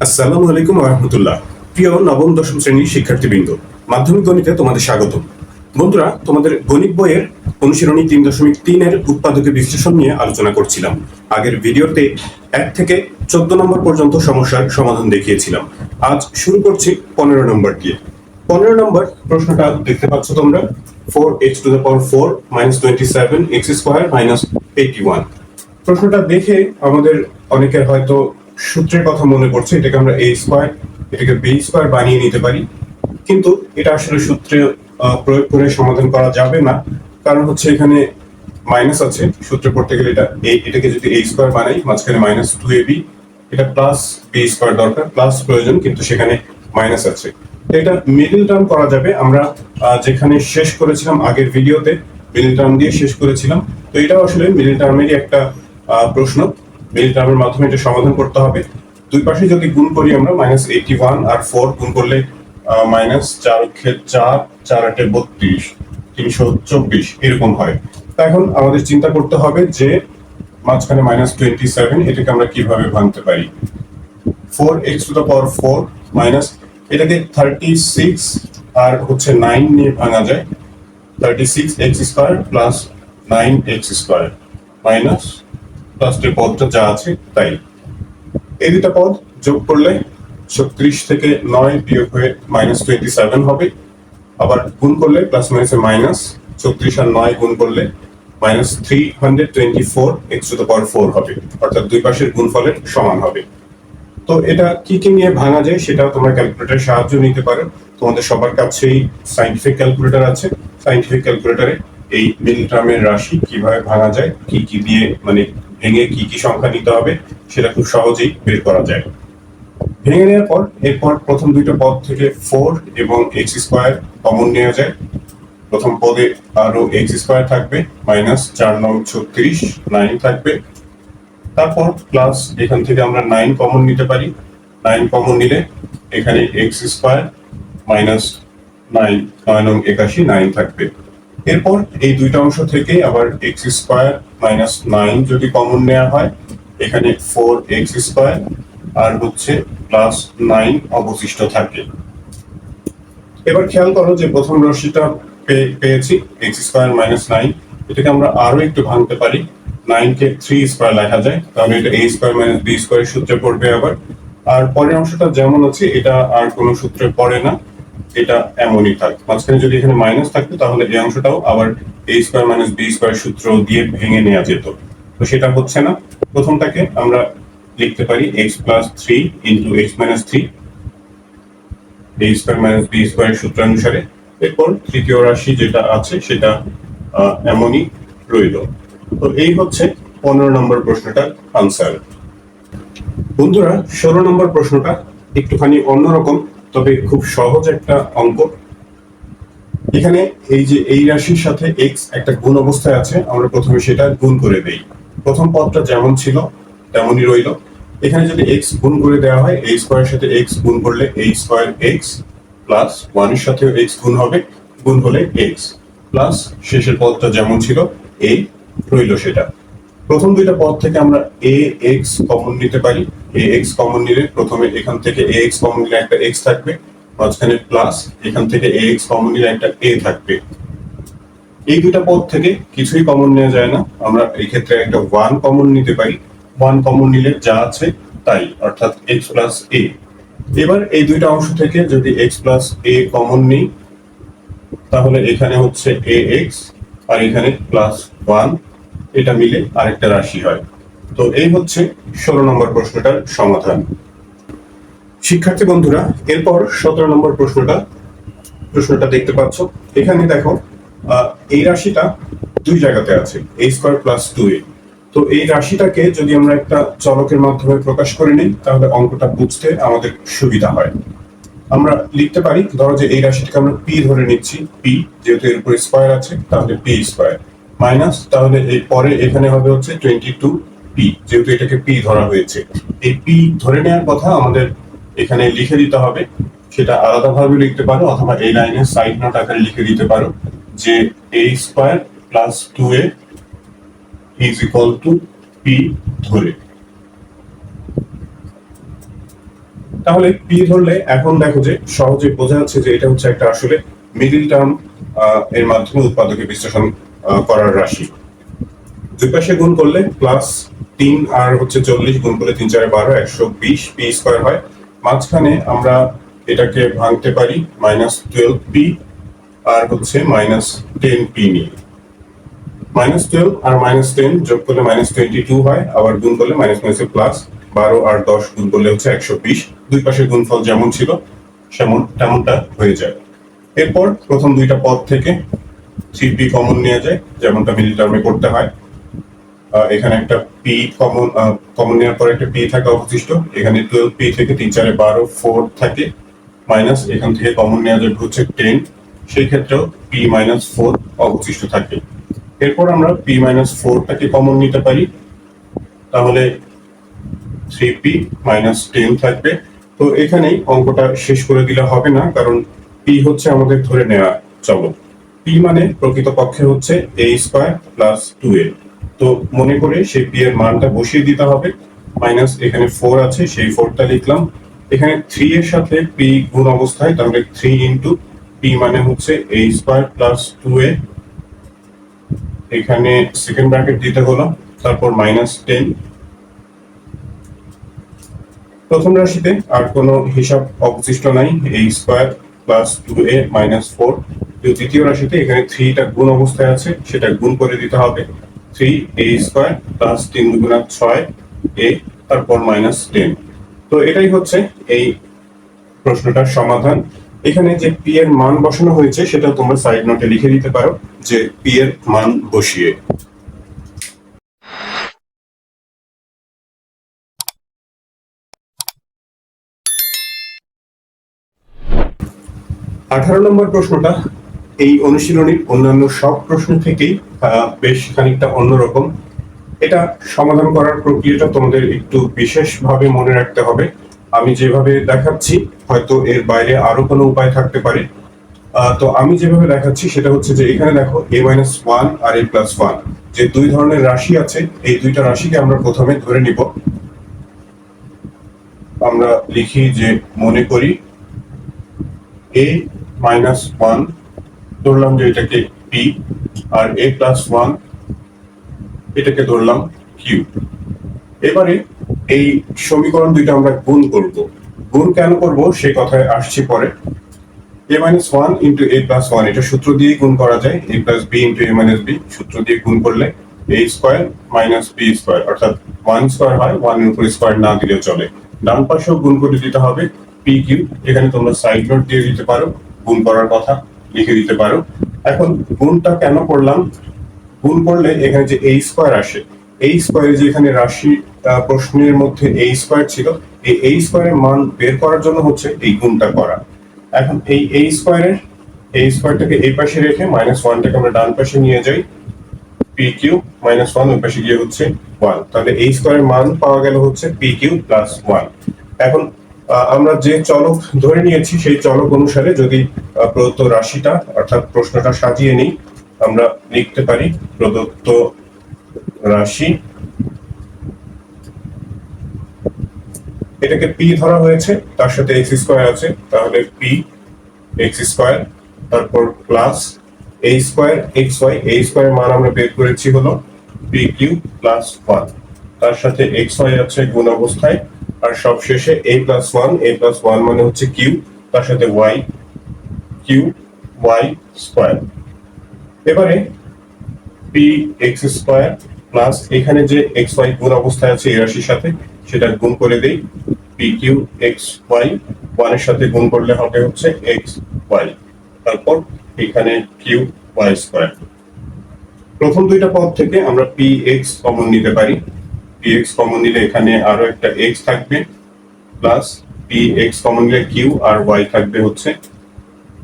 আসসালামু আলাইকুম ওয়া রাহমাতুল্লাহ। প্রিয় নবম দশম শ্রেণীর শিক্ষার্থীবৃন্দ, মাধ্যমিক গণিতে তোমাদের স্বাগত। বন্ধুরা, তোমাদের গণিত বইয়ের অনুশীলনী ৩.৩ এর উৎপাদকের বিশ্লেষণ নিয়ে আলোচনা করছিলাম। আগের ভিডিওতে ১ থেকে ১৪ নম্বর পর্যন্ত সমস্যার সমাধান দেখিয়েছিলাম। আজ শুরু করছি ১৫ নম্বর দিয়ে। ১৫ নম্বর প্রশ্নটা দেখতে পাচ্ছ তোমরা, 4x⁴ - 27x² - 81। প্রশ্নটা দেখে আমাদের অনেকের হয়তো সূত্রের কথা মনে পড়ছে, এটাকে আমরা a স্কয়ার, এটাকে b স্কয়ার বানিয়ে নিতে পারি, কিন্তু এটা আসলে সূত্রে প্রয়োগ করে সমাধান করা যাবে না। কারণ হচ্ছে এখানে মাইনাস আছে, সূত্রে পড়তে গেলে এটাকে যদি a স্কয়ার বানাই, মাঝখানে -2ab, এটা প্লাস b স্কয়ার দরকার, প্লাস প্রয়োজন, কিন্তু সেখানে মাইনাস আছে। এটা মিডল টার্ম করা যাবে। আমরা যেখানে শেষ করেছিলাম আগের ভিডিওতে মিডল টার্ম দিয়ে শেষ করেছিলাম, তো এটাও আসলে মিডল টার্মেরই একটা প্রশ্ন। মিডল টার্মের মাধ্যমে এটা সমাধান করতে হবে। দুই পাশে যদি গুণ করি আমরা, -81 আর 4 গুণ করলে -4 4 4 8 32 324 এরকম হয়। তা এখন আমাদের চিন্তা করতে হবে যে মাঝখানে -27, এটাকে আমরা কিভাবে ভাঙতে পারি। 4x⁴ মাইনাস এটাকে 36 আর হচ্ছে 9 নিয়ে ভাঙা যায়। 36x² প্লাস 9x² মাইনাস লাস্টের পদটা যা আছে তাই। এই দুটা পদ যোগ করলে 36 থেকে 9 বিয়োগ হয়ে -27 হবে। আবার গুণ করলে প্লাস মাইনাসে মাইনাস, 36 আর 9 গুণ করলে -324x⁴ হবে, অর্থাৎ দুই পাশের গুণফলের সমান হবে। তো এটা কি কি নিয়ে ভাঙা যায় সেটাও তোমরা ক্যালকুলেটরের সাহায্য নিতে পারো। তোমাদের সবার কাছেই সায়েন্টিফিক ক্যালকুলেটর আছে। সায়েন্টিফিক ক্যালকুলেটরে এই মিডল টার্মের রাশি কিভাবে ভাঙা যায়, কি কি দিয়ে মানে ভেঙে কি কি সংখ্যা নিতে হবে, সেটা খুব সহজেই বের করা যায়। ভেঙে নেওয়ার পর এরপর প্রথম দুইটা পদ থেকে 4 এবং x² কমন নেওয়া যায়। প্রথম পদে আরো x² থাকবে, -4 9 36 9 থাকবে। তারপর প্লাস এখান থেকে আমরা 9 কমন নিতে পারি। 9 কমন নিলে এখানে x² -9 9 81 9 থাকবে। এরপর এই দুইটা অংশ থেকে আবার x² -9 যদি কমন নেওয়া হয়, এখানে 4x² আর হচ্ছে +9 অবশিষ্ট থাকে। এবার খেয়াল করো যে প্রথম রাশিটা পেয়েছি x² -9, এটাকে আমরা আরো একটু ভাঙতে পারি। 9 কে 3² লেখা যায়, তাহলে এটা a² - b² সূত্রে পড়বে আবার। আর পরের অংশটা যেমন আছে এটা আর কোনো সূত্রে পড়ে না, এটা এমনই থাক। মাঝখানে যদি এখানে মাইনাস থাকতো তাহলে এই অংশটাও আবার a² - b² সূত্র দিয়ে ভেঙে নেওয়া যেত, তো সেটা হচ্ছে না। প্রথমটাকে আমরা লিখতে পারি x + 3 × x - 3 a² - b² সূত্রানুসারে। এরপর তৃতীয় রাশি যেটা আছে সেটা এমনই রইল। তো এই হচ্ছে 15 নম্বর প্রশ্নটার আনসার। বন্ধুরা, 16 নম্বর প্রশ্নটা একটুখানি অন্যরকম, তবে খুব সহজ একটা অঙ্ক। এখানে এই যে এই রাশির সাথে x একটা গুণ অবস্থায় আছে, আমরা প্রথমে সেটা গুণ করে দেই। প্রথম পদটা যেমন ছিল তেমনই রইল। এখানে যদি x গুণ করে দেওয়া হয়, a² এর সাথে x গুণ করলে a²x প্লাস 1 এর সাথেও x গুণ হবে, গুণ হলে x প্লাস শেষের পদটা যেমন ছিল a রইল সেটা। প্রথম দুইটা পদ থেকে আমরা ax কমন নিতে পারি। ax কমন নিলে প্রথমে এখান থেকে ax কমন নিলে একটা x থাকবে, মাঝখানে প্লাস, এখান থেকে ax কমন নিলে একটা a থাকবে। এই দুইটা পদ থেকে কিছুই কমন নেওয়া যায় না, আমরা এই ক্ষেত্রে একটা 1 কমন নিতে পারি। 1 কমন নিলে যা আছে তাই, অর্থাৎ x + a। এবার এই দুইটা অংশ থেকে যদি x + a কমন নিই, তাহলে এখানে হচ্ছে ax আর এখানে +1, এটা মিলে আরেকটা রাশি হয়। তো এই হচ্ছে 16 নম্বর প্রশ্নটার সমাধান। শিক্ষার্থী বন্ধুরা, এরপর 17 নম্বর প্রশ্নটা দেখতে পাচ্ছ। এখানে দেখো এই রাশিটা দুই জায়গাতে আছে, a² + 2a। তো এই রাশিটাকে যদি আমরা একটা চলকের মাধ্যমে প্রকাশ করে নিই, তাহলে অঙ্কটা বুঝতে আমাদের সুবিধা হয়। আমরা লিখতে পারি, ধরো যে এই রাশিটাকে আমরা p ধরে নিচ্ছি, p যেহেতু এর উপর স্কয়ার আছে তাহলে p² মাইনাস, তাহলে এই পরে এখানে হবে হচ্ছে 22p, যেহেতু এটাকে p ধরা হয়েছে। এই p ধরে নেওয়ার কথা আমাদের এখানে লিখে দিতে হবে, সেটা আলাদাভাবে লিখতে পারো অথবা এই লাইনে সাইড নোট আকারে লিখে দিতে পারো যে a² + 2a = p ধরে। তাহলে পি ধরলে এখন দেখো যে সহজে বোঝা যাচ্ছে যে এটা হচ্ছে একটা আসলে মিডিল টার্ম এর মাধ্যমে উৎপাদকে বিশ্লেষণ করার রাশি। দুই পাশে গুণ করলে প্লাস 3 আর হচ্ছে 40 গুণ করলে 3 4 12 120 পি স্কয়ার হয়। মাঝখানে আমরা এটাকে ভাঙতে পারি -12 পি আর হচ্ছে -10 পি নিয়ে। -12 আর -10 যোগ করলে -22 হয়, আবার গুণ করলে মাইনাসে প্লাস 12 আর 10 গুণ করলে হচ্ছে 120। দুই পাশের গুণফল যেমন ছিল তেমনটা হয়ে যায়। এরপর প্রথম দুইটা পদ থেকে 3p কমন নেওয়া যায়, যেমনটা মিডিল টার্মে করতে হয়। এখানে একটা পি কমন নেওয়ার পর একটা পি থাকে অবশিষ্ট। এখানে 12 পি থেকে 3 4 12 4 থাকে, মাইনাস এখান থেকে কমন নেওয়া যাবে হচ্ছে 10, সেই ক্ষেত্রেও পি -4 অবশিষ্ট থাকে। এরপর আমরা পি -4টাকে কমন নিতে পারি, তাহলে 3p -10 থাকবে। তো এখানেই অঙ্কটা শেষ করে দিলে হবে না, কারণ পি হচ্ছে আমাদের ধরে নেওয়া চলক। পি মানে প্রকৃতপক্ষে হচ্ছে a স্কয়ার প্লাস 2a। তো মনে করে সেই পি এর মানটা বসিয়ে দিতে হবে। মাইনাস এখানে 4 আছে, সেই 4টা লিখলাম। এখানে 3 এর সাথে পি গুণ অবস্থায়, তাহলে 3 ইনটু পি মানে হচ্ছে a স্কয়ার প্লাস 2a। এখানে সেকেন্ড ব্র্যাকেট দিতে হলো, তারপর -10। প্রথম রাশিতে আর কোনো হিসাব অবশিষ্ট নাই, a স্কয়ার প্লাস 2a -4। দ্বিতীয় রাশিতে এখানে 3টা গুণ অবস্থায় আছে, সেটা গুণ করে দিতে হবে। 3a স্কয়ার প্লাস 3 দুগুণা 6a, তারপর -10। তো এটাই হচ্ছে এই প্রশ্নটার সমাধান। এখানে যে পি এর মান বসানো হয়েছে সেটা তোমরা সাইড নোটে লিখে দিতে পারো, যে পি এর মান বসিয়ে। 18 নম্বর প্রশ্নটা এই অনুশীলনীর অন্যান্য সব প্রশ্ন থেকেই বেশ খানিকটা অন্যরকম। এটা সমাধান করার প্রক্রিয়াটা তোমাদের একটু বিশেষভাবে মনে রাখতে হবে। আমি যেভাবে দেখাচ্ছি হয়তো এর বাইরে আরো কোনো উপায় থাকতে পারে। তো আমি যেভাবে দেখাচ্ছি সেটা হচ্ছে যে এখানে দেখো a-1 আর a+1 যে দুই ধরনের রাশি আছে, এই দুইটা রাশিকে আমরা প্রথমে ধরে নিব। আমরা লিখি যে মনে করি a-1 ধরলাম যে এটাকে p, আর a+1 এটাকে ধরলাম q। এবারে এই সমীকরণ দুইটা আমরা গুণ করব। গুণ কেন করব সেই কথায় আসছি পরে। a-1 ইন্টু a+1 এটা সূত্র দিয়ে গুণ করা যায়, a plus b into a-b সূত্র দিয়ে গুণ করলে a square minus b square, অর্থাৎ 1 স্কয়ার হয়, 1 এর উপর স্কয়ার না দিলেও চলে। ডান পাশেও গুণ করে দিতে হবে pq। এখানে তোমরা সাইড নোট দিয়ে দিতে পারো, গুণ করার কথা লিখে দিতে পারো। এখন গুণটা কেন করলাম? গুণ করলে এখানে যে a স্কয়ার আসে, এই স্কয়ারে যে এখানে রাশি প্রশ্নের মধ্যে a স্কয়ার ছিল, এই a স্কয়ারের মান বের করার জন্য হচ্ছে এই গুণটা করা। এখন এই a স্কয়ারটাকে এই পাশে রেখে -1টাকে আমরা ডান পাশে নিয়ে যাই, pq -1 ওই পাশে গিয়ে হচ্ছে 1, তাহলে a স্কয়ারের মান পাওয়া গেল হচ্ছে pq প্লাস 1। এখন আমরা যে চলক ধরে নিয়েছি সেই চলক অনুসারে যদি প্রদত্ত রাশিটা অর্থাৎ প্রশ্নটা সাজিয়ে নিই, আমরা লিখতে পারি প্রদত্ত রাশি, এটাকে p ধরা হয়েছে, তার সাথে x স্কয়ার আছে, তাহলে p x স্কয়ার, তারপর plus a square xy, a স্কয়ারের মান আমরা বের করেছি হলো pq প্লাস 1, তার সাথে xy আছে গুণ অবস্থায়, আর সবশেষে a+1 মানে হচ্ছে q, তার সাথে y q y স্কয়ার। এবারে px স্কয়ার প্লাস এখানে যে xy গুণ অবস্থায় আছে এই রাশির সাথে, সেটা গুণ করে দেই, pq xy 1 এর সাথে গুণ করলে হবে হচ্ছে xy, তারপর এখানে q y স্কয়ার। প্রথম দুইটা পদ থেকে আমরা px কমন নিতে পারি। px কমন নিলে এখানে আরো একটা x থাকবে, প্লাস px কমন নিলে q আর y থাকবে হচ্ছে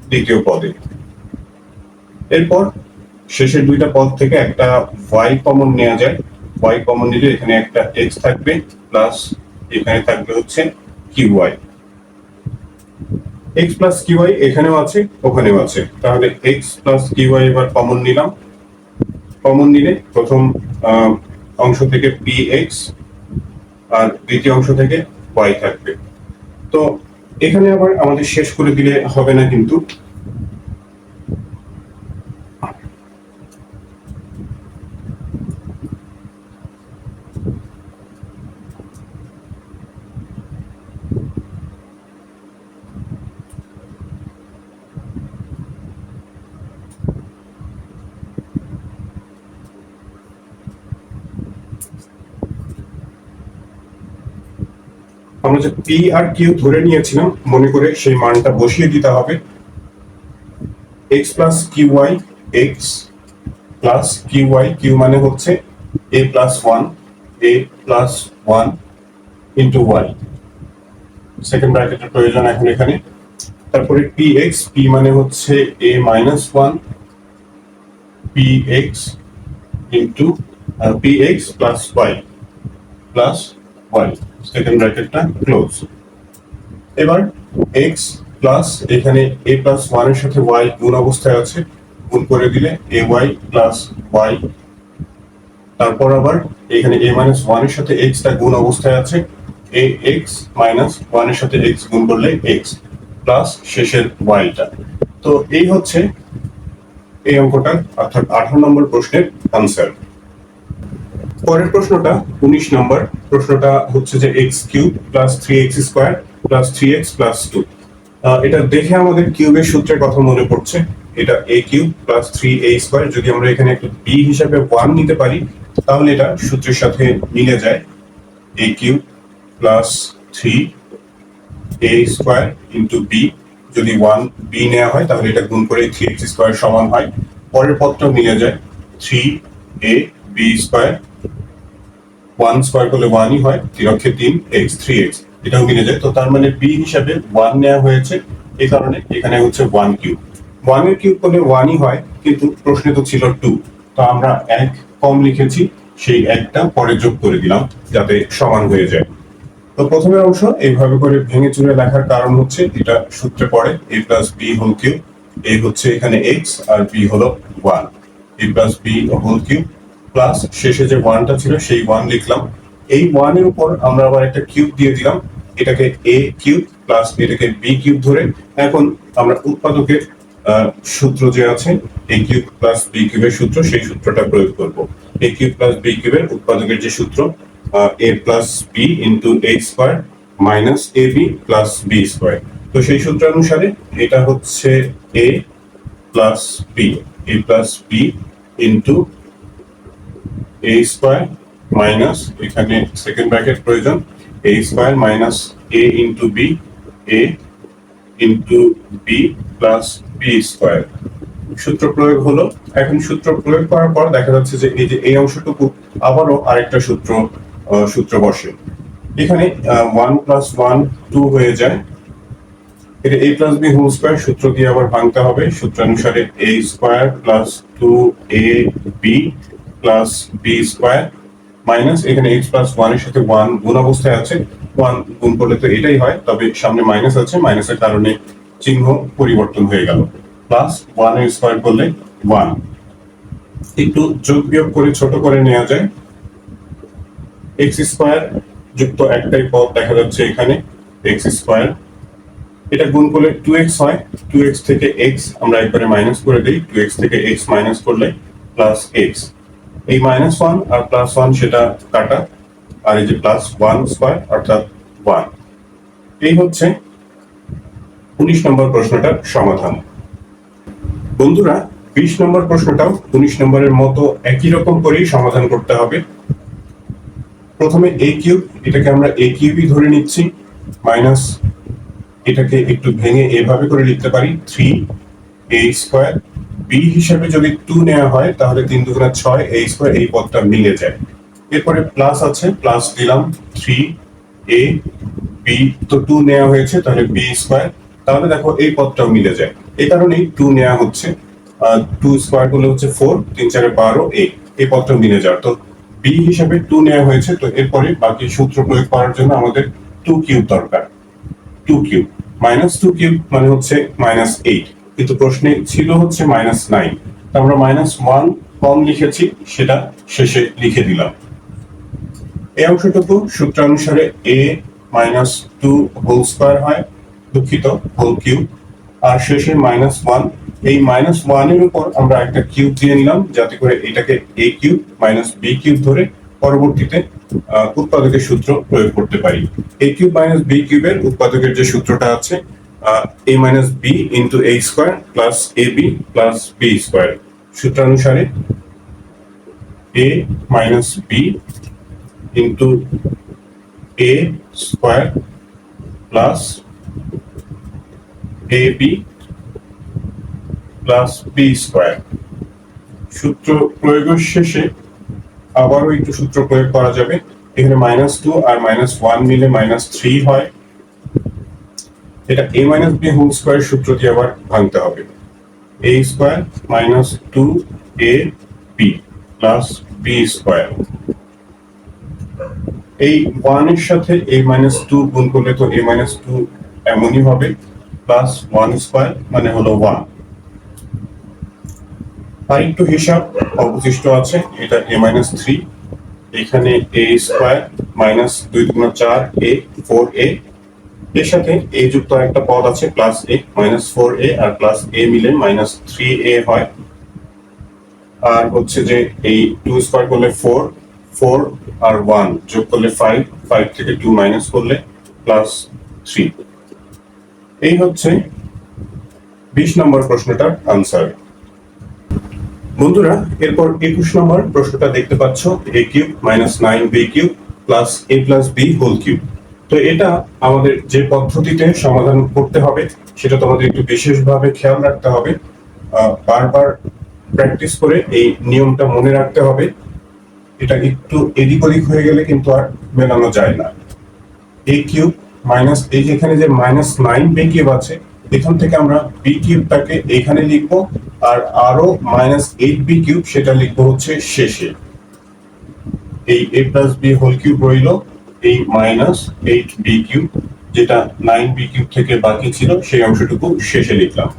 দ্বিতীয় পদে। এরপর শেষের দুইটা পদ থেকে একটা y কমন নেওয়া যায়, y কমন নিলে এখানে একটা x থাকবে, প্লাস এখানে থাকবে হচ্ছে qy। x প্লাস qy এখানেও আছে ওখানেও আছে, তাহলে x প্লাস qy এবার কমন নিলাম। কমন নিলে প্রথম অংশ থেকে px আর দ্বিতীয় অংশ থেকে y থাকবে। তো এখানে আবার আমাদের শেষ করে দিলে হবে না, কিন্তু আমরা যে পি আর কিউ ধরে নিয়েছিলাম, মনে করে সেই মানটা বসিয়ে দিতে হবে। X plus q y, x plus q y, q মানে হচ্ছে a plus one, a plus one into y, second ব্র্যাকেটের প্রয়োজন এখন এখানে। তারপরে পি এক্স, পি মানে হচ্ছে a minus one, p x into p x plus y, plus y, second ব্র্যাকেটটা ক্লোজ। এবার এক্স প্লাস এখানে এ প্লাস ওয়ান এর সাথে ওয়াই গুণ অবস্থায় আছে, গুণ করে দিলে এ ওয়াই প্লাস ওয়াই। তারপর আবার এখানে এ মাইনাস ওয়ান এর সাথে এক্স টা গুণ অবস্থায় আছে, এ এক্স মাইনাস ওয়ান এর সাথে এক্স গুণ করলে এক্স প্লাস শেষের ওয়াইটা। তো এই হচ্ছে এই অঙ্কটার অর্থাৎ 18 নম্বর প্রশ্নের আনসার। পরের প্রশ্নটা 19 নম্বর। প্রশ্নটা হচ্ছে যে x cube plus 3x square plus 3x plus 2। এটা দেখে আমাদের কিউবের সূত্রের কথা মনে পড়ছে। এটা a cube plus 3a square, যদি আমরা এখানে একটু b হিসাবে 1 নিতে পারি তাহলে এটা সূত্রের সাথে মিলে যায়। a cube plus 3a square into b, যদি 1b নেওয়া হয় তাহলে এটা গুণ করে 3x স্কয়ার সমান হয়। পরের পদটাও মিলে যায়, 3ab স্কয়ার, 1 স্কয়ার করলে 1ই হয়, 3 অক্ষে 3x, 3x, এটাও মিলে যায়। তো তার মানে b হিসাবে 1 নেওয়া হয়েছে, এই কারণে এখানে হচ্ছে 1 কিউব। 1 এর কিউব করলে 1ই হয়, কিন্তু প্রশ্নে তো ছিল 2, তো আমরা 1 কম লিখেছি, সেই 1টা পরে যোগ করে দিলাম যাতে সমান হয়ে যায়। তো প্রথমের অংশ এইভাবে করে ভেঙে চুরে লেখার কারণ হচ্ছে এটা সূত্রে পড়ে a plus b whole cube, a হচ্ছে এখানে x আর b হলো 1, a plus b whole cube plus শেষে যে 1টা ছিল সেই 1 লিখলাম। এই 1 এর উপর আমরা আবার একটা কিউব দিয়ে দিলাম, এটাকে a কিউব প্লাস এটাকে b কিউব ধরে এখন আমরা উৎপাদকের সূত্র যে আছে a কিউব প্লাস b কিউবের সূত্র, সেই সূত্রটা প্রয়োগ করব। a কিউব প্লাস b কিউবের উৎপাদকের যে সূত্র a plus b into a square minus ab plus b square. তো সেই সূত্র অনুসারে এটা হচ্ছে a plus b, a plus b into a square minus এখানে সেকেন্ড ব্র্যাকেট প্রয়োজন, a square minus a into b, a into b plus b square. সূত্র প্রয়োগ হলো। এখন সূত্র প্রয়োগ করার পর দেখা যাচ্ছে যে এই যে এই অংশটুকু আবারও আরেকটা সূত্র বসে। এখানে 1 প্লাস 1 2 হয়ে যায়, এটা a plus b whole square সূত্র দিয়ে আবার ভাঙতে হবে। সূত্রানুসারে a square plus 2ab plus b square minus এখানে x প্লাস 1 এর সাথে 1 গুণ অবস্থায় আছে, 1 গুণ করলে তো এটাই হয়, তবে সামনে মাইনাস আছে, মাইনাসের কারণে চিহ্ন পরিবর্তন হয়ে গেল, প্লাস 1 এর স্কয়ার করলে 1। একটু যোগ বিয়োগ করে ছোট করে নেওয়া যায়, x স্কয়ার যুক্ত একটাই পদ দেখা যাচ্ছে এখানে x স্কয়ার, এটা গুণ করলে 2x হয়, 2x থেকে x আমরা একবারে মাইনাস করে দেই, 2x থেকে x মাইনাস করলে প্লাস x। এই মাইনাস 1 আর প্লাস 1 সেটা কাটা, আর এই যে প্লাস 1 স্কয়ার অর্থাৎ 1। এই হচ্ছে 19 নম্বর প্রশ্নটার সমাধান। বন্ধুরা 20 নম্বর প্রশ্নটাও 19 নম্বরের মতো একই রকম করেই সমাধান করতে হবে। প্রথমে a কিউব, এটাকে আমরা a কিউবই ধরে নিচ্ছি, মাইনাস এটাকে একটু ভেঙে এভাবে করে লিখতে পারি 3a স্কয়ার, b হিসাবে যদি 2 নেওয়া হয় তাহলে 3 দুগুণা 6 a স্কয়ার, এই পদটা মিলে যায়। এরপরে প্লাস আছে, প্লাস দিলাম 3a b, তো 2 নেওয়া হয়েছে তাহলে b স্কয়ার, তাহলে দেখো এই পদটাও মিলে যায়, এই কারণেই 2 নেওয়া হচ্ছে। 2 স্কয়ার করলে হচ্ছে 4, 3 4 12 এই পদটাও মিলে যায়, তো b হিসাবে 2 নেওয়া হয়েছে। তো এরপরে বাকি সূত্র প্রয়োগ করার জন্য আমাদের 2 কিউব দরকার, 2 কিউব মাইনাস 2 কিউব মানে হচ্ছে মাইনাস 8, কিন্তু প্রশ্নে ছিল হচ্ছে মাইনাস 9, আমরা মাইনাস 1 কম লিখেছি, সেটা শেষে লিখে দিলাম। এই অংশটুকু সূত্রানুসারে a -2 হোল স্কয়ার হয়, দুঃখিত হোল কিউব, আর শেষে -1। এই -1 এর উপর আমরা একটা কিউব দিয়ে নিলাম যাতে করে এটাকে a cube minus b cube ধরে পরবর্তীতে উৎপাদকের সূত্র প্রয়োগ করতে পারি। a কিউব মাইনাস b কিউবের উৎপাদকের যে সূত্রটা আছে a minus b into a square plus ab plus b square, সূত্রানুসারে a minus b into a square plus ab plus b square. সূত্র প্রয়োগের শেষে আবারও একটু সূত্র প্রয়োগ করা যাবে। এখানে -2 আর -1 মিলে -3 হয়। এটা a minus b whole square সূত্র দিয়ে আবার ভাঙতে হবে। a square minus 2ab plus b square. এই 1 এর সাথে a মাইনাস 2 গুণ করলে তো a মাইনাস 2 এমনই হবে, প্লাস 1 স্কয়ার মানে হলো 1। আর একটু হিসাব অবশিষ্ট আছে, এটা a মাইনাস 3, এখানে a স্কয়ার মাইনাস 2 দুগুণ 4 a 4a, এর সাথে a যুক্ত একটা পদ আছে প্লাস a মাইনাস 4a আর প্লাস a মিলে মাইনাস 3a হয়। আর হচ্ছে যে এই 2 স্কয়ার করলে 4, 4 আর 1 যোগ করলে 5, 5 থেকে 2 মাইনাস করলে প্লাস 3। এই হচ্ছে 20 নম্বর প্রশ্নটার আনসার। বন্ধুরা, এরপর 21 নম্বর প্রশ্নটা দেখতে পাচ্ছ, a cube minus 9b cube plus a plus b whole cube. তো এটা আমাদের যে পদ্ধতিতে সমাধান করতে হবে সেটা তোমাদের একটু বিশেষভাবে খেয়াল রাখতে হবে, বারবার প্র্যাকটিস করে এই নিয়মটা মনে রাখতে হবে। এটা একটু এদিক ওদিক হয়ে গেলে কিন্তু আর মেলানো যায় না। a কিউব মাইনাস, এই যে এখানে যে মাইনাস 9b কিউব আছে, এখান থেকে আমরা b কিউবটাকে এখানে লিখবো, আর আরো মাইনাস 8b কিউব সেটা লিখবো হচ্ছে শেষে। এই a plus b whole cube রইল, এই মাইনাস 8b কিউব যেটা 9b কিউব থেকে বাকি ছিল সেই অংশটুকু শেষে লিখলাম।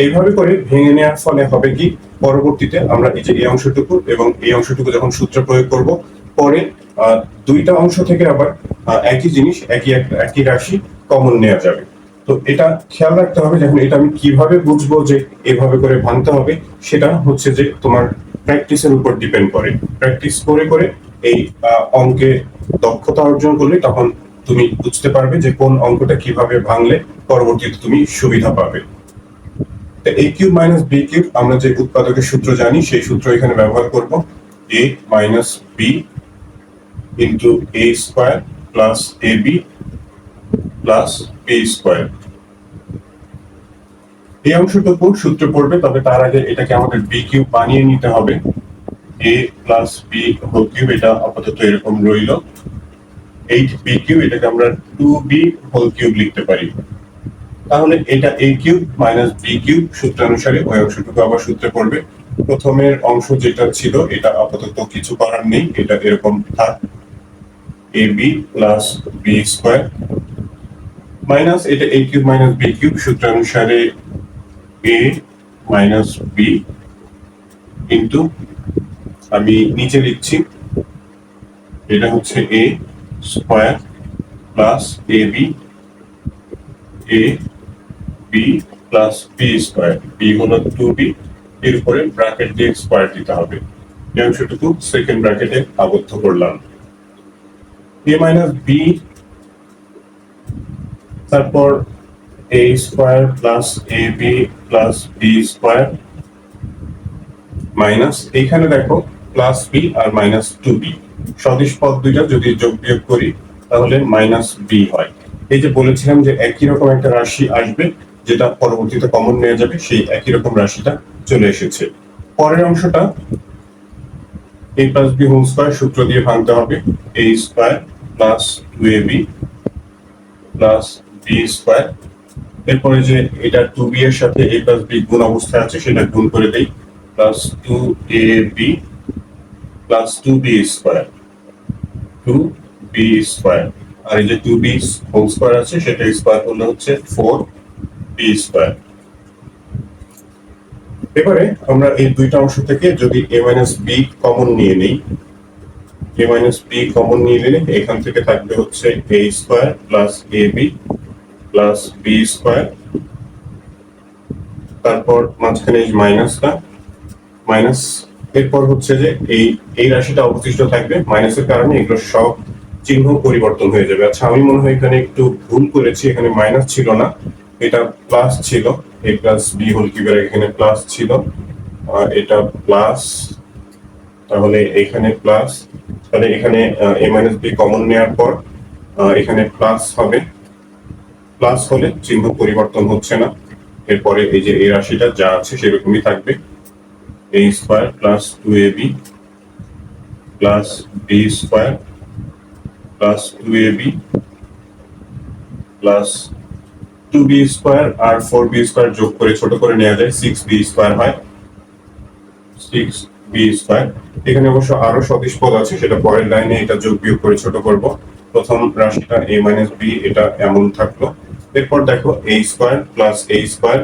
এইভাবে করে ভেঙে নেওয়ার ফলে হবে কি, পরবর্তীতে আমরা এই যে এই অংশটুকু এবং এই অংশটুকু যখন সূত্র প্রয়োগ করব, পরে দুইটা অংশ থেকে আবার একই জিনিস একই রাশি কমন নেওয়া যাবে। তো এটা খেয়াল রাখতে হবে। যখন এটা আমি কিভাবে বুঝবো যে এভাবে করে ভাঙতে হবে, সেটা হচ্ছে যে তোমার প্র্যাকটিসের উপর ডিপেন্ড করে। প্র্যাকটিস করে করে এই অঙ্কে দক্ষতা অর্জন করলে তখন তুমি বুঝতে পারবে যে কোন অঙ্কটা কিভাবে ভাঙলে পরবর্তীতে তুমি সুবিধা পাবে। a cube minus b cube, আমরা যে উৎপাদকের সূত্র জানি সেই সূত্র এখানে ব্যবহার করব। a minus b into a square plus ab plus b square. এই অংশটুকু সূত্র পড়বে, তবে তার আগে এটাকে আমাদের b কিউব বানিয়ে নিতে হবে। a plus b whole cube, এটা আপাতত এরকম রইল। 8b কিউব, এটাকে আমরা 2b হোল কিউব লিখতে পারি। তাহলে এটা a cube minus b cube সূত্রানুসারে ওই অংশটুকু আবার সূত্রে পড়বে। প্রথমের অংশ যেটা ছিল এটা আপাতত কিছু করার নেই, এটা এরকম থাক। ab plus b square minus এটা a cube minus b cube সূত্রানুসারে a মাইনাস b ইন্টু, আমি নিচে লিখছি, এটা হচ্ছে a square plus ab a b plus b square, b হলো 2b, এর উপরে ব্র্যাকেট দিয়ে স্কয়ার দিতে হবে। এই অংশটুকু সেকেন্ড ব্র্যাকেটে আবদ্ধ করলাম। a মাইনাস b, তারপর a square plus ab plus b square minus, এইখানে দেখো প্লাস b আর মাইনাস 2b, সদিশ পদ দুইটা যদি যোগ বিয়োগ করি তাহলে মাইনাস b হয়। এই যে বলেছিলাম যে একই রকম একটা রাশি আসবে যেটা পরবর্তীতে কমন নেওয়া যাবে, সেই একই রকম রাশিটা চলে এসেছে। পরের অংশটা a plus b whole square সূত্র দিয়ে ভাঙতে হবে। a square plus 2ab plus b square. এরপরে যে এটা 2b এর সাথে a প্লাস b গুণ অবস্থায় আছে সেটা গুণ করে দেই, plus 2ab plus 2b square, 2b square. আর এই যে 2b হোল স্কয়ার আছে সেটা স্কয়ার করলে হচ্ছে 4b স্কয়ার। এবারে আমরা এই দুইটা অংশ থেকে যদি a মাইনাস b কমন নিয়ে নেই, এ মাইনাস বি কমন নিয়ে নিলে এখান থেকে থাকবে হচ্ছে এ square plus A B plus B square, তারপর মাঝখানে মাইনাসটা মাইনাস, এরপর হচ্ছে যে এই রাশিটা অবশিষ্ট থাকবে, মাইনাসের কারণে এগুলো সব চিহ্ন পরিবর্তন হয়ে যাবে। আচ্ছা, আমি মনে হয় এখানে একটু ভুল করেছি, এখানে মাইনাস ছিল না, এটা প্লাস ছিল, এ প্লাস বি হোল কিউবের এখানে প্লাস ছিল, এটা প্লাস, তাহলে এখানে প্লাস, তাহলে এখানে এ মাইনাস বি কমন নেওয়ার পর এখানে প্লাস হবে, প্লাস হলে চিহ্ন পরিবর্তন হচ্ছে না। এরপরে এই যে এই রাশিটা যা আছে সেরকমই থাকবে, a square plus 2ab plus b square plus 2ab plus 2b square R 4b square যোগ করে ছোট করে নেওয়া যায় 6b square হয়, 6b square। এখানে অবশ্য আরো সদিশ পদ আছে, সেটা পরের লাইনে এটা যোগ বিয়োগ করে ছোট করব। প্রথম রাশিটা a minus b, এটা এমন থাকলো। এরপর দেখো a square plus a square,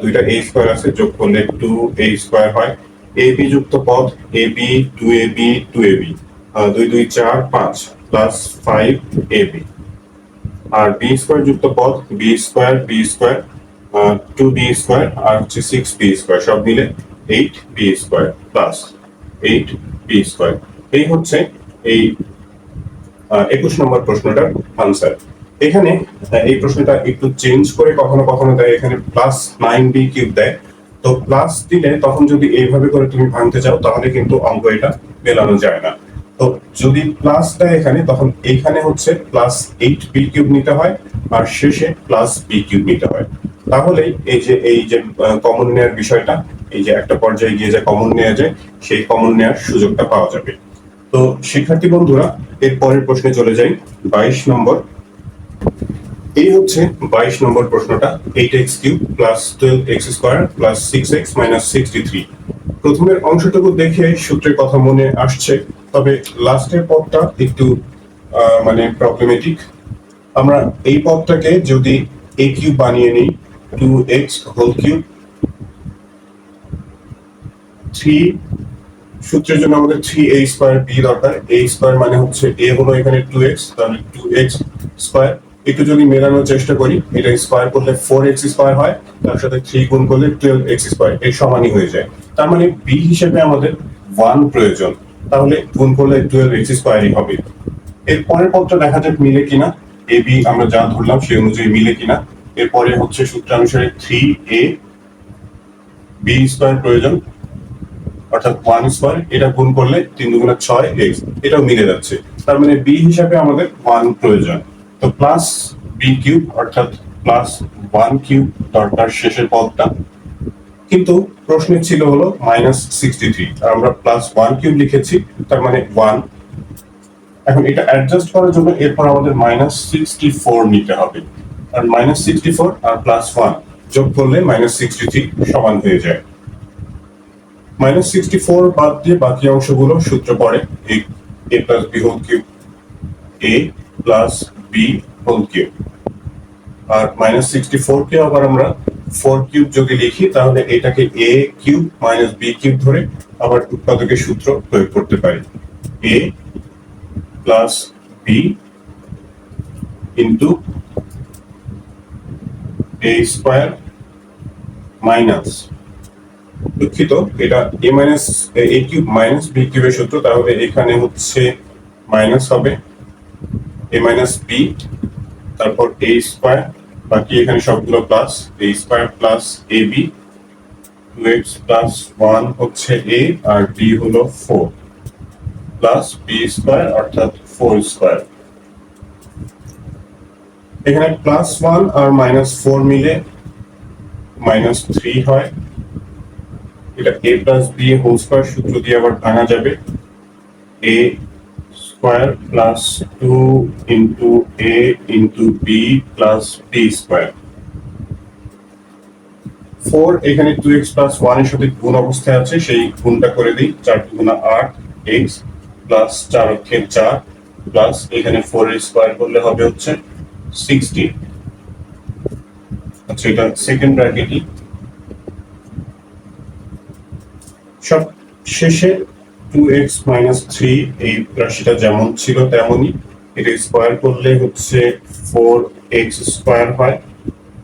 দুইটা a স্কয়ার আছে, যোগ করলে 2a স্কয়ার হয়। ab যুক্ত পদ ab 2ab 2ab, 2 2 4 5 plus 5ab, আর b স্কয়ার যুক্ত পদ b স্কয়ার 2b স্কয়ার আর হচ্ছে 6b স্কয়ার, সব মিলে 8b square plus 8b square. এই হচ্ছে এই 21 নম্বর প্রশ্নটার আনসার। এখানে এই প্রশ্নটা একটু চেঞ্জ করে কখনো কখনো দেয়, এখানে প্লাস 9b কিউব দেয়, তো প্লাস দিলে তখন যদি এইভাবে করে তুমি ভাঙতে চাও তাহলে কিন্তু অঙ্ক এটা মেলানো যায় না। তো যদি প্লাস দেয় এখানে, তখন এইখানে হচ্ছে প্লাস 8b কিউব নিতে হয় আর শেষে প্লাস b কিউব নিতে হয়। তাহলে এই যে কমন নেয়ার বিষয়টা, এই যে একটা পর্যায়ে গিয়ে যে কমন নেওয়া যায়, সেই কমন নেয়ার সুযোগটা পাওয়া যাবে। তো শিক্ষার্থী বন্ধুরা, এর পরের প্রশ্নে চলে যাই, 22 নম্বর। এই হচ্ছে 22 নম্বর প্রশ্নটা, 8x cube plus 12x square plus 6x minus 63। প্রথমের অংশটুকু দেখে সূত্রের কথা মনে আসছে, তবে লাস্টের পদটা একটু মানে প্রবলেমেটিক। আমরা এই পদটাকে যদি a কিউব বানিয়ে নিই, 2x হোল কিউব, 3 সূত্রের জন্য আমাদের 3a স্কয়ার b দরকার, a স্কয়ার মানে হচ্ছে a হলো এখানে 2x, তাহলে 2x স্কয়ার। একটু যদি মেলানোর চেষ্টা করি, এটা স্কয়ার করলে 4x স্কয়ার হয়, তার সাথে 3 গুণ করলে 12x স্কয়ার, এর সমানই হয়ে যায়। তার মানে b হিসেবে আমাদের 1 প্রয়োজন, তাহলে গুণ করলে 12x স্কয়ারই হবে। এর পরের পদটা দেখা যাক মিলে কিনা, a b আমরা যা ধরলাম সেই অনুযায়ী মিলে কিনা। এরপরে হচ্ছে সূত্রানুসারে 3a b স্কয়ার প্রয়োজন, অর্থাৎ 1 স্কয়ার, এটা গুণ করলে 3 দুগুণে 6x, এটাও মিলে যাচ্ছে। তার মানে b হিসাবে আমাদের 1 প্রয়োজন। তো প্লাস b কিউব অর্থাৎ প্লাস 1 কিউব দরকার শেষের পদটা, কিন্তু প্রশ্নে ছিল হলো মাইনাস 63, আর আমরা প্লাস 1 কিউব লিখেছি, তার মানে 1। এখন এটা অ্যাডজাস্ট করার জন্য এরপর আমাদের মাইনাস 64 নিতে হবে, আর মাইনাস 64 আর প্লাস 1 যোগ করলে মাইনাস 63 সমান হয়ে যায়। মাইনাস 64 বাদ দিয়ে বাকি অংশগুলো সূত্র পড়ে, a plus B whole cube, a plus B whole cube, আর মাইনাস 64 কে আবার আমরা 4 কিউব যদি লিখি, তাহলে এটাকে a cube minus B cube ধরে আবার উৎপাদকের সূত্র প্রয়োগ করতে পারি, a plus B into a square minus, দুঃখিত, এটা a minus a cube minus b কিউবের সূত্র, তাহলে এখানে হচ্ছে মাইনাস হবে a মাইনাস b, তারপর a স্কয়ার, বাকি এখানে সবগুলো plus, a square plus ab, 2x plus 1 হচ্ছে a আর b হলো 4 প্লাস b স্কয়ার অর্থাৎ 4 স্কয়ার। এখানে প্লাস 1 আর মাইনাস 4 মিলে মাইনাস 3 হয়, এটা a plus b whole square সূত্র দিয়ে আবার ভাঙা যাবে, a square plus 2 into a into b plus b square. 4 এখানে 2x প্লাস 1 এর সাথে গুণ অবস্থায় আছে, সেই গুণটা করে দিই, 4 গুণা 8x প্লাস 4 অক্ষে 4 প্লাস এখানে 4 এর স্কয়ার করলে হবে হচ্ছে 60। আচ্ছা, এটা সেকেন্ড ব্র্যাকেটই। সব শেষে 2x মাইনাস 3 এই রাশিটা যেমন ছিল তেমনই, এটা স্কোয়ার করলে হচ্ছে 4x স্কোয়ার হয়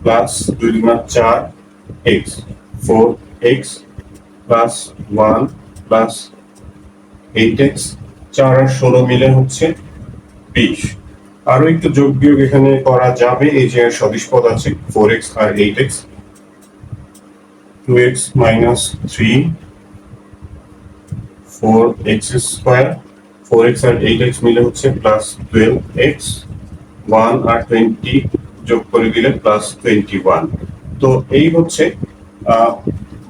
প্লাস 2 গুণা 4x, 4x plus 1 plus 8x, 4 আর 16 মিলে হচ্ছে 20। আরো একটু যোগ বিয়োগ এখানে করা যাবে, এই যে সদিশ পদ আছে 4x আর 8x, 2x minus 3, 4x square, 4x আর 8x মিলে হচ্ছে প্লাস 12x, 1 আর 20 যোগ করে দিলে প্লাস 21। তো এই হচ্ছে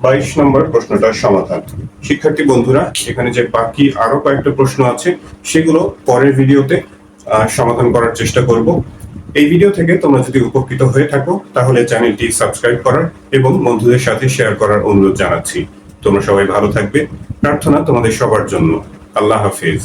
22 নম্বর প্রশ্নটার সমাধান। শিক্ষার্থী বন্ধুরা, এখানে যে বাকি আরো কয়েকটা প্রশ্ন আছে সেগুলো পরের ভিডিওতে সমাধান করার চেষ্টা করব। এই ভিডিও থেকে তোমরা যদি উপকৃত হয়ে থাকো তাহলে চ্যানেলটি সাবস্ক্রাইব করার এবং বন্ধুদের সাথে শেয়ার করার অনুরোধ জানাচ্ছি। তোমরা সবাই ভালো থাকবে, প্রার্থনা তোমাদের সবার জন্য। আল্লাহ হাফেজ।